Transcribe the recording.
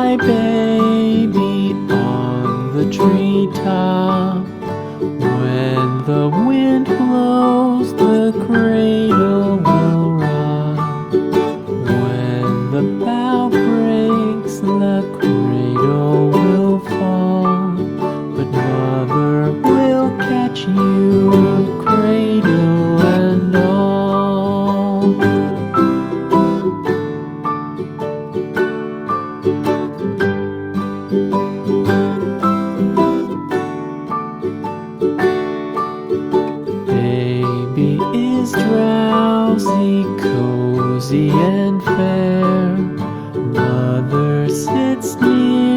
my baby on the treetop. When the wind blows, the cradle will rock. When the bough breaks, the cradle will fall. But mother will catch you, cradle and all. Baby is drowsy, cozy and fair. Mother sits near